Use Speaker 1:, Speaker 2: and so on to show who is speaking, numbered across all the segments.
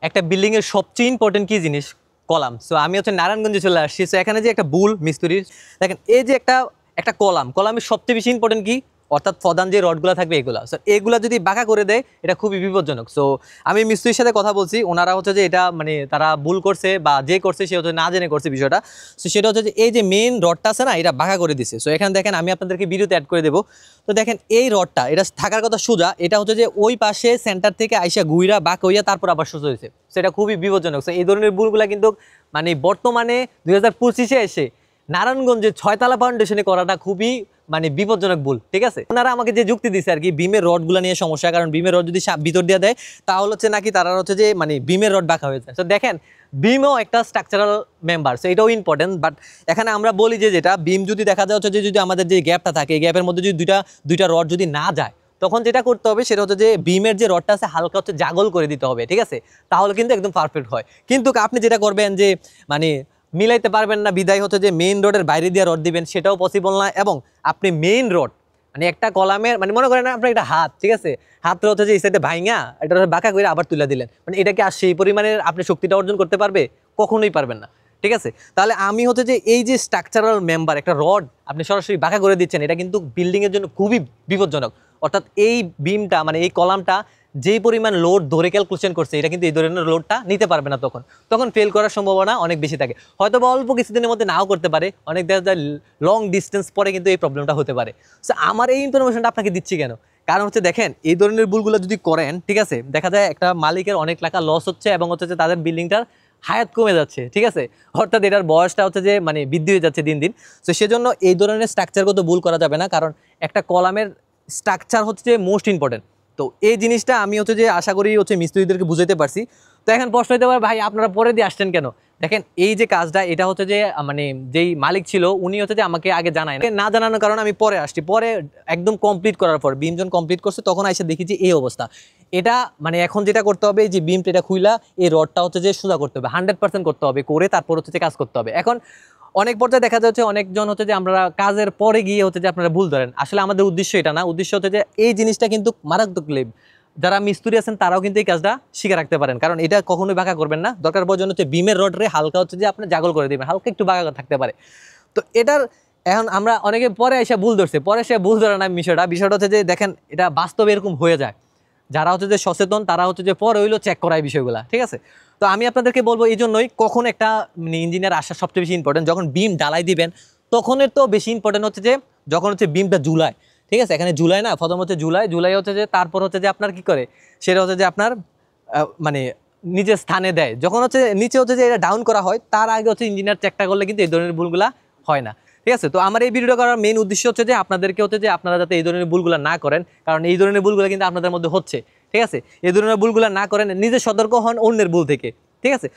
Speaker 1: একটা বিল্ডিং এর সবচেয়ে ইম্পর্টেন্ট কি জিনিস কলাম। সো আমি হচ্ছে নারায়ণগঞ্জে চলে আসছি। সো এখানে যে একটা বুল মিস্ত্রির দেখেন এই যে একটা কলামের সবচেয়ে বেশি ইম্পর্টেন্ট কি, অর্থাৎ প্রধান যে রডগুলো থাকবে এগুলা। সো এগুলা যদি বাঁকা করে দেয় এটা খুবই বিপজ্জনক। সো আমি মিস্ত্রির সাথে কথা বলছি, ওনারা হচ্ছে যে এটা মানে তারা ভুল করছে বা যে করছে সে হচ্ছে না জেনে করছে বিষয়টা। সো সেটা হচ্ছে যে এই যে মেইন রডটা আছে না, এটা বাঁকা করে দিছে। সো এখানে দেখেন আমি আপনাদেরকে ভিডিওতে অ্যাড করে দেবো। তো দেখেন এই রডটা এটা থাকার কথা সোজা, এটা হচ্ছে যে ওই পাশে সেন্টার থেকে আইসা গুইরা বাঁকা হইয়া তারপর আবার সোজা হয়েছে। সেটা খুবই বিপজ্জনক। সো এই ধরনের ভুলগুলা কিন্তু মানে বর্তমানে 2025-এ এসে নারায়ণগঞ্জে 6তলা ফাউন্ডেশনে করাটা খুবই মানে বিপজ্জনক ভুল। ঠিক আছে, ওনারা আমাকে যে যুক্তি দিচ্ছে আর কি, বিমের রডগুলো নিয়ে সমস্যা, কারণ বিমের রড যদি ভিতর দিয়ে দেয় তাহলে হচ্ছে নাকি তারা হচ্ছে যে মানে বিমের রড বাঁকা হয়ে যায়। তো দেখেন বিমও একটা স্ট্রাকচারাল মেম্বার, সো এটাও ইম্পর্টেন্ট। বাট এখানে আমরা বলি যে যেটা বিম যদি দেখা যায় হচ্ছে যে যদি আমাদের যে গ্যাপটা থাকে এই গ্যাপের মধ্যে যদি দুইটা রড যদি না যায়, তখন যেটা করতে হবে সেটা হচ্ছে যে বিমের যে রডটা আছে হালকা হচ্ছে জাগল করে দিতে হবে। ঠিক আছে, তাহলে কিন্তু একদম পারফেক্ট হয়। কিন্তু আপনি যেটা করবেন যে মানে মিলাইতে পারবেন না, বিদায় হচ্ছে যে মেইন রোডের বাইরে দিয়ে রড দিবেন, সেটাও পসিবল না। এবং আপনি মেইন রড মানে একটা কলামের মানে মনে করেন আপনার একটা হাত, ঠিক আছে, হাতটা হচ্ছে যে এই সাইডে ভাইঙা এটা বাঁকা করে আবার তুলে দিলেন, মানে এটা কি আর সেই পরিমাণের আপনি শক্তিটা অর্জন করতে পারবে? কখনোই পারবেন না। ঠিক আছে, তাহলে আমি হচ্ছে যে এই যে স্ট্রাকচারাল মেম্বার একটা রড আপনি সরাসরি বাঁকা করে দিচ্ছেন, এটা কিন্তু বিল্ডিংয়ের জন্য খুবই বিপজ্জনক। অর্থাৎ এই বিমটা মানে এই কলামটা যেই পরিমাণ লোড ধরে ক্যালকুলেশন করছে এটা কিন্তু এই ধরনের লোডটা নিতে পারবে না, তখন ফেল করার সম্ভাবনা অনেক বেশি থাকে। হয়তো বা অল্প কিছুদিনের মধ্যে নাও করতে পারে, অনেক দেখা যায় লং ডিস্টেন্স পরে কিন্তু এই প্রবলেমটা হতে পারে। সো আমার এই ইনফরমেশনটা আপনাকে দিচ্ছি কেন, কারণ হচ্ছে দেখেন এই ধরনের ভুলগুলো যদি করেন, ঠিক আছে, দেখা যায় একটা মালিকের অনেক টাকা লস হচ্ছে এবং হচ্ছে যে তাদের বিল্ডিংটার হায়াত কমে যাচ্ছে। ঠিক আছে, অর্থাৎ এটার বয়সটা হচ্ছে যে মানে বৃদ্ধি হয়ে যাচ্ছে দিন দিন। তো সেজন্য এই ধরনের স্ট্রাকচারগত ভুল করা যাবে না, কারণ একটা কলামের স্ট্রাকচার হচ্ছে যে মোস্ট ইম্পর্টেন্ট। তো এই জিনিসটা আমি হচ্ছে যে আশা করি হচ্ছে মিস্ত্রিদেরকে বুঝাইতে পারছি। তো এখন প্রশ্ন হতে পারে ভাই আপনারা পরে দিয়ে আসছেন কেন? দেখেন এই যে কাজটা এটা হচ্ছে যে মানে যেই মালিক ছিল উনি হচ্ছে যে আমাকে আগে জানায় না জানানোর কারণে আমি পরে আসছি। পরে একদম কমপ্লিট করার পর বিমজন কমপ্লিট করছে তখন এসে দেখি যে এই অবস্থা। এটা মানে এখন যেটা করতে হবে যে বিমটা এটা খুইলা এই রডটা হচ্ছে যে সোজা করতে হবে, 100% করতে হবে, করে তারপর হচ্ছে যে কাজ করতে হবে। এখন অনেক পর্যায়ে দেখা যাচ্ছে অনেকজন হচ্ছে যে আমরা কাজের পরে গিয়ে হচ্ছে যে আপনারা ভুল ধরেন, আসলে আমাদের উদ্দেশ্য এটা না। উদ্দেশ্য হচ্ছে যে এই জিনিসটা কিন্তু মারাত্মক লেব, যারা মিস্ত্রি আছেন তারাও কিন্তু এই কাজটা শিখে রাখতে পারেন, কারণ এটা কখনোই বাঁকা করবেন না। দরকার প্রয়োজন হচ্ছে বিমের রডরে হালকা হচ্ছে যে আপনি জাগল করে দেবেন, হালকা একটু বাঁকা থাকতে পারে। তো এটার এখন আমরা অনেকে পরে এসে ভুল ধরছে, পরে সে ভুল ধরে না। বিষয়টা হচ্ছে যে দেখেন এটা বাস্তবে এরকম হয়ে যায়, যারা হচ্ছে যে সচেতন তারা হচ্ছে যে পরে হইলো চেক করায় বিষয়গুলো। ঠিক আছে, তো আমি আপনাদেরকে বলবো এই জন্যই কখন একটা মানে ইঞ্জিনিয়ার আসা সবচেয়ে বেশি ইম্পর্টেন্ট, যখন বিম ঢালাই দিবেন তখনের তো বেশি ইম্পর্টেন্ট হচ্ছে যে যখন হচ্ছে বিমটা ঝুলায়। ঠিক আছে, এখানে জুলাই না, প্রথম হচ্ছে জুলাই হচ্ছে যে তারপর হচ্ছে যে আপনার কি করে সেটা হচ্ছে যে আপনার মানে নিজের স্থানে দেয়। যখন হচ্ছে নিচে হচ্ছে যে এটা ডাউন করা হয় তার আগে হচ্ছে ইঞ্জিনিয়ার চেকটা করলে কিন্তু এই ধরনের ভুলগুলা হয় না। ঠিক আছে, তো আমার এই ভিডিওটা করার মেইন উদ্দেশ্য হচ্ছে যে আপনাদেরকে হচ্ছে যে আপনারা যাতে এই ধরনের ভুলগুলো না করেন, কারণ এই ধরনের ভুলগুলো কিন্তু আপনাদের মধ্যে হচ্ছে। ঠিক আছে, এই ধরনের ভুলগুলো না করেন, নিজে সতর্ক হন অন্যের ভুল থেকে। ঠিক আছে,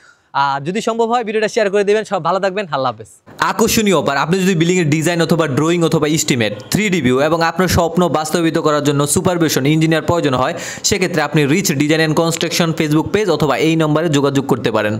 Speaker 1: আর যদি সম্ভব হয় ভিডিওটা শেয়ার করে দেবেন। সব ভালো থাকবেন, আল্লাহ হাফেজ।
Speaker 2: আকর্ষণীয় অফার, আপনি যদি বিল্ডিংয়ের ডিজাইন অথবা ড্রয়িং অথবা এস্টিমেট 3D ভিউ এবং আপনার স্বপ্ন বাস্তবায়িত করার জন্য সুপারভিশন ইঞ্জিনিয়ার প্রয়োজন হয়, সেক্ষেত্রে আপনি reach design and construction Facebook page অথবা এই নম্বরে যোগাযোগ করতে পারেন।